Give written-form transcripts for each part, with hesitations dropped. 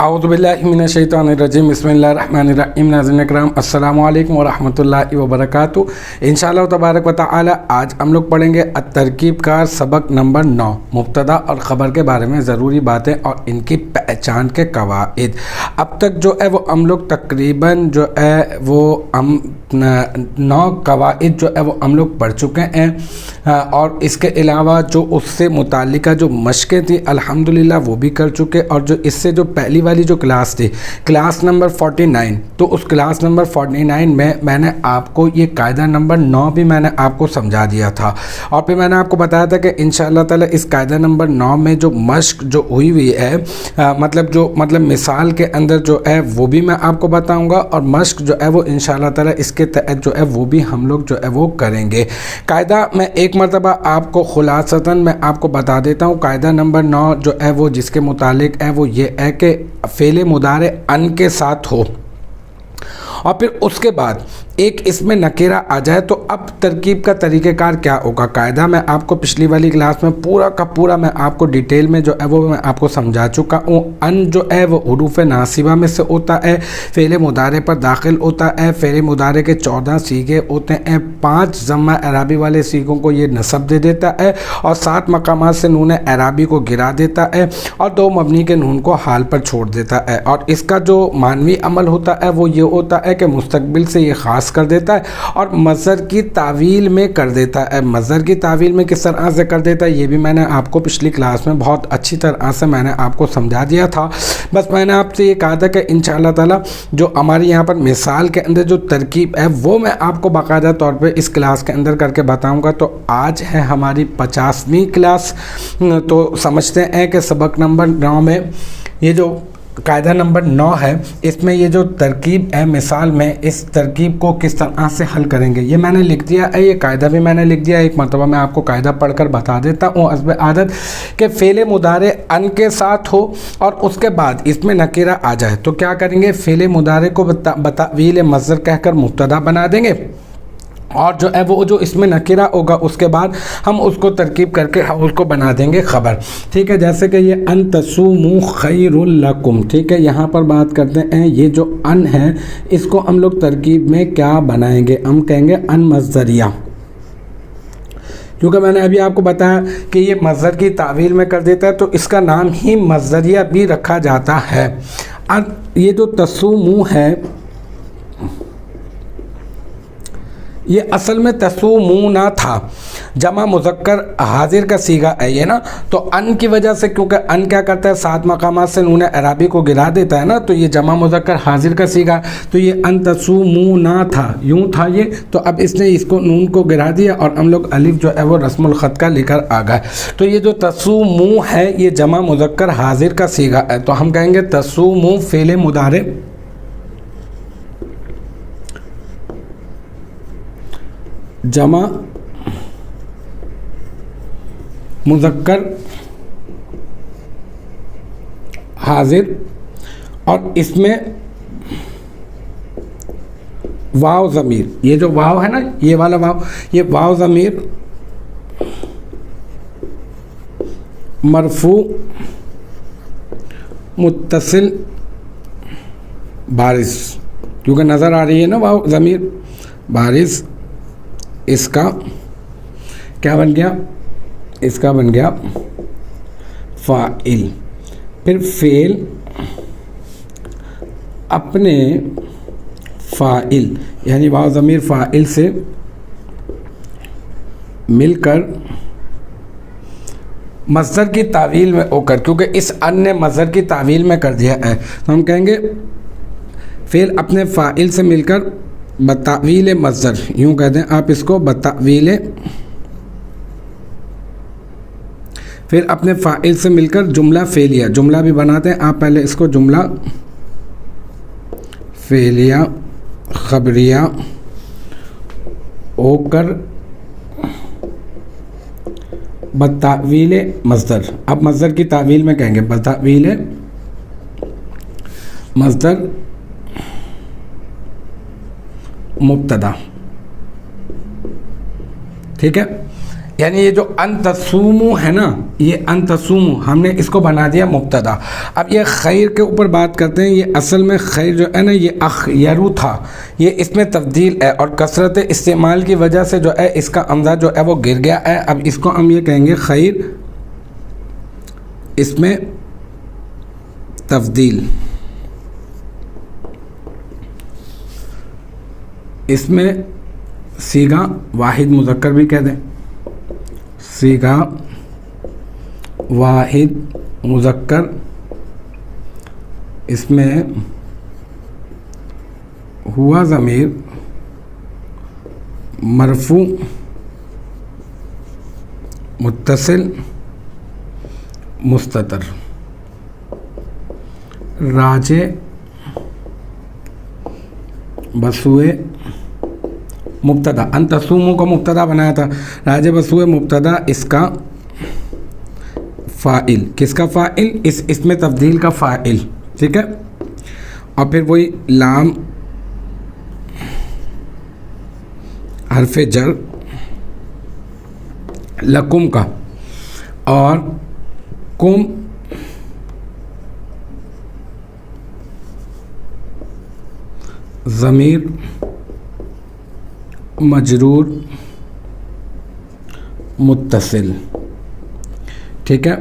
आऊज़ु बिल्लाहि मिनश शैतानिर रजीम बिस्मिल्लाहिर रहमानिर रहीम। नाज़रीन इकराम अस्सलामु अलैकुम व रहमतुल्लाहि व बरकातुहू। इंशाअल्लाह तबारक व तआला आज हम लोग पढ़ेंगे तरकीब का सबक नंबर 9, मुब्तदा और ख़बर के बारे में ज़रूरी बातें और इनकी पहचान के कवाइद। अब तक जो है वो हम लोग तकरीबन जो है वो हम 9 कवाइद जो है वो हम लोग पढ़ चुके हैं और इसके अलावा जो उससे मुताल्लिका जो मशक़ें थी अल्हम्दुलिल्लाह वो भी कर चुके। और जो इससे जो पहली वाली जो क्लास थी, क्लास नंबर 49, तो उस क्लास नंबर 49 में मैंने आपको ये कायदा नंबर 9 भी मैंने आपको समझा दिया था। और फिर मैंने आपको बताया था कि इंशाअल्लाह ताला इस कायदा नंबर 9 में जो मश्क जो हुई हुई है मतलब मिसाल के अंदर जो है वो भी मैं आपको बताऊंगा और मश्क जो है वो इंशाअल्लाह ताला इसके तहत जो है वो भी हम लोग जो है वो करेंगे। कायदा मैं एक मरतबा आपको खुलासतन मैं आपको बता देता हूँ। कायदा नंबर 9 जो है वो जिसके मुतालिक है वो ये है कि फ़ेले मुदारे अन के साथ हो और फिर उसके बाद एक इसमें नकेरा आ जाए तो अब तरकीब का तरीक़ेकार क्या होगा। कायदा मैं आपको पिछली वाली क्लास में पूरा का पूरा मैं आपको डिटेल में जो है वो मैं आपको समझा चुका हूँ। अन जो है वो हुरूफ नासिबा में से होता है, फ़ेले मुदारे पर दाखिल होता है। फ़ेले मुदारे के 14 सीगे होते हैं, 5 ज़म्मा एराबी वाले सीगों को ये नसब दे देता है और 7 मकामात से नून एराबी को गिरा देता है और 2 मबनी के नून को हाल पर छोड़ देता है। और इसका जो मानवी अमल होता है वो ये होता है कि मुस्तकबिल से ये ख़ास कर देता है और मज़र की तावील में कर देता है। मज़र की तावील में किस तरह से कर देता है ये भी मैंने आपको पिछली क्लास में बहुत अच्छी तरह से मैंने आपको समझा दिया था। बस मैंने आपसे ये कहा था कि इंशाअल्लाह ताला जो हमारे यहाँ पर मिसाल के अंदर जो तरकीब है वो मैं आपको बाकायदा तौर पे इस क्लास के अंदर करके बताऊँगा। तो आज है हमारी 50वीं क्लास। तो समझते हैं कि सबक नंबर 9 में ये जो कायदा नंबर 9 है इसमें ये जो तरकीब है मिसाल में इस तरकीब को किस तरह से हल करेंगे ये मैंने लिख दिया है। ये कायदा भी मैंने लिख दिया है। एक मरतबा मैं आपको कायदा पढ़कर बता देता हूँ हस्ब आदत के फ़ेले मुदारे अन के साथ हो और उसके बाद इसमें नकीरा आ जाए तो क्या करेंगे, फ़ेले मुदारे को बतावील मज़दर कहकर मुब्तदा बना देंगे और जो है वो जो इसमें नकीरा होगा उसके बाद हम उसको तरकीब करके हम उसको बना देंगे ख़बर। ठीक है, जैसे कि ये अन तसूमू खैरुल लकुम। ठीक है, यहाँ पर बात करते हैं ये जो अन है इसको हम लोग तरकीब में क्या बनाएंगे, हम कहेंगे अन मज़दरिया, क्योंकि मैंने अभी आपको बताया कि ये मज़दर की तावील में कर देता है तो इसका नाम ही मज़दरिया भी रखा जाता है। ये जो तसूमू है ये असल में तसूमूना था, जमा मुज़क्कर हाजिर का सीगा है ये ना। तो अन की वजह से क्योंकि अन क्या करता है 7 मकामात से नून एराबी को गिरा देता है ना, तो ये जमा मुज़क्कर हाजिर का सीगा, तो ये अन तसूमूना था, यूँ था ये। तो अब इसने इसको नून को गिरा दिया और हम लोग अलिफ जो है वो रस्मुल ख़त का लेकर आ गए। तो ये जो तसूमू है ये जमा मुज़क्कर हाजिर का सीगा है तो हम कहेंगे तसूमू फ़ेले मुदारे जमा मुज़क्कर हाजिर और इसमें वाव ज़मीर, ये जो वाव है ना ये वाला वाव, ये वाव ज़मीर मरफू मुत्तसिल बारिश, क्योंकि नज़र आ रही है ना वाव ज़मीर बारिश, इसका क्या बन गया, इसका बन गया फ़ाइल। फिर फ़ेल अपने फ़ाइल यानी वाव ज़मीर फ़ाइल से मिलकर मज़दर की तावील में होकर, क्योंकि इस अन ने मज़दर की तावील में कर दिया है तो हम कहेंगे फ़ेल अपने फ़ाइल से मिलकर बतावील मज़दर, यूँ कहते हैं आप इसको बतावील, फिर अपने फ़ाइल से मिलकर जुमला फ़ेलिया, जुमला भी बनाते हैं आप, पहले इसको जुमला फ़ेलिया ख़बरिया होकर बतावील मज़दर। अब मज़दर की तावील में कहेंगे बतावील मस्दर मुब्तदा, ठीक है। यानी ये जो अंतसूमु है ना, ये अंतसूमु हमने इसको बना दिया मुब्तदा। अब ये खैर के ऊपर बात करते हैं। ये असल में खैर जो है ना, ये अखयरु था, ये इसमें तब्दील है और कसरत इस्तेमाल की वजह से जो है इसका अमज़ा जो है वो गिर गया है। अब इसको हम ये कहेंगे खैर, इसमें तब्दील, इसमें सीगा वाहिद मुज़क्कर भी कह दें, सीगा वाहिद मुज़क्कर, इसमें हुआ ज़मीर मरफू मुत्तसिल मुस्ततर, राजे बसुए मुब्तदा, अंतसूमु को मुब्तदा बनाया था, राजे बसुए मुब्तदा, इसका फ़ाइल, किसका फ़ाइल, इसमें तब्दील का फ़ाइल, ठीक है। और फिर वही लाम हरफ़े जर लकुम का, और कुम ज़मीर मजरूर मुत्तसिल, ठीक है।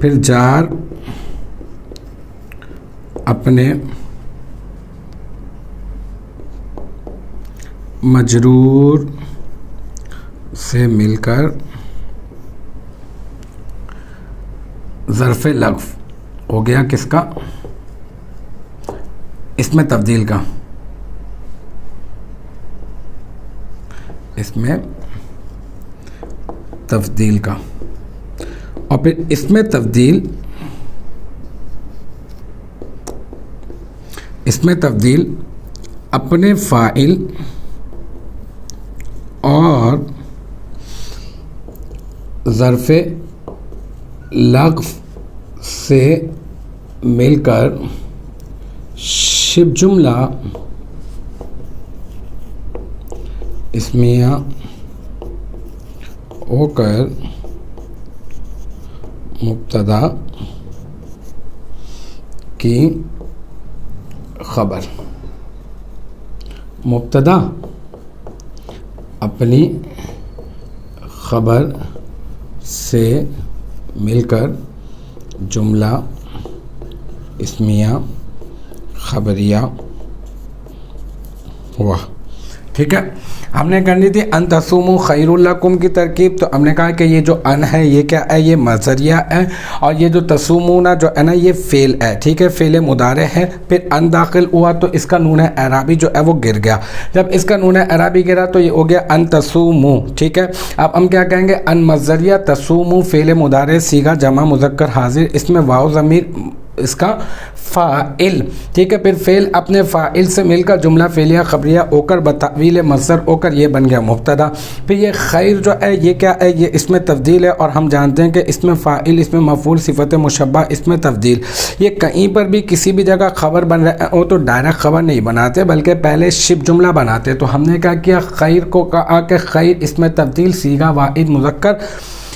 फिर जार अपने मजरूर से मिलकर ज़र्फ़े लग़्फ़ हो गया, किसका, इसमें तब्दील का, इसमें तब्दील का। और फिर इसमें तब्दील अपने फ़ाइल और ज़र्फ़े लग़्फ़ से मिलकर शिब जुमला इसमिया होकर मुब्तदा की ख़बर, मुब्तदा अपनी ख़बर से मिलकर जुमला इसमिया ख़बरिया हुआ, ठीक है। हमने कर ली थी अन तसूमु खैरुल लकुम की तरकीब। तो हमने कहा कि ये जो अन है ये क्या है, ये मज़रिया है, और ये जो तसूमुना जो है ना ये फ़ेल है, ठीक है, फ़ेल मुदारे है। फिर अन दाखिल हुआ तो इसका नून एराबी जो है वो गिर गया। जब इसका नून एराबी गिरा तो ये हो गया अन तसूमु, ठीक है। अब हम क्या कहेंगे, अन मज़रिया तसूमु फ़ेल मुदारे सीगा जमा मुज़क्कर हाजिर, इसमें वाव ज़मीर इसका फ़ाइल, ठीक है। फिर फ़ेल अपने फ़ाइल से मिलकर जुमला फ़ेलिया ख़बरिया होकर बतावील मज़दर होकर ये बन गया मुब्तदा। फिर ये खैर जो है ये क्या है, ये इसमें तब्दील है, और हम जानते हैं कि इसमें फ़ाइल, इसमें मफ़ूल, सिफ़त मुशब्बा, इसमें तब्दील। ये कहीं पर भी किसी भी जगह ख़बर बन रहा हो तो डायरेक्ट ख़बर नहीं बनाते बल्कि पहले शिब जुमला बनाते। तो हमने क्या किया, खैर को कहा कि खैर इसमें तब्दील सीगा वाहिद मुज़क्कर,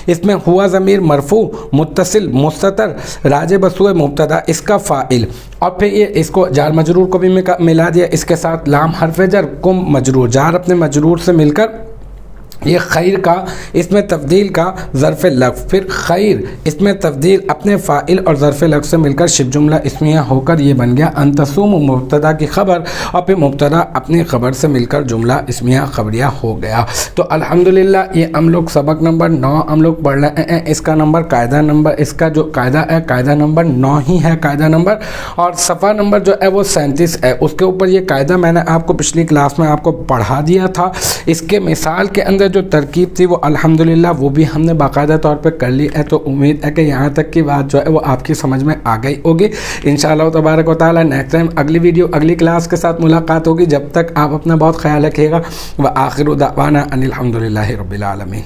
इसमें हुआ ज़मीर मरफू मुत्तसिल मुस्ततर, राजे बसुए मुब्तदा, इसका फ़ाइल, और फिर ये इसको जार मजरूर को भी मिला दिया इसके साथ, लाम हरफ़े जर कुम मजरूर, जार अपने मजरूर से मिलकर ये खैर का इसमें तब्दील का ज़र्फ़ लफ़्ज़, फिर खैर इसमें तब्दील अपने फ़ाइल और ज़र्फ़ लफ़्ज़ से मिलकर शिब जुमला इसमिया होकर ये बन गया अन तसूम मुब्तदा की ख़बर, और फिर मुब्तदा अपनी ख़बर से मिलकर जुमला इसमिया ख़बरिया हो गया। तो अल्हम्दुलिल्लाह ये हम लोग सबक नंबर 9 हम लोग पढ़ रहे हैं। इसका नंबर कायदा नंबर, इसका जो कायदा है कायदा नंबर 9 ही है कायदा नंबर, और सफ़ा नंबर जो है वो 37 है। उसके ऊपर ये कायदा मैंने आपको पिछली क्लास में आपको पढ़ा दिया था। इसके मिसाल के अंदर जो तरकीब थी वो अल्हम्दुलिल्लाह वो भी हमने बाकायदा तौर पे कर ली है। तो उम्मीद है कि यहाँ तक की बात जो है वो आपकी समझ में आ गई होगी। इंशाअल्लाह तबारक व तआला नेक्स्ट टाइम अगली वीडियो अगली क्लास के साथ मुलाकात होगी। जब तक आप अपना बहुत ख्याल रखिएगा। व आखिरु दावाना अनिल हम्दुलिल्लाहि रब्बिल आलमीन।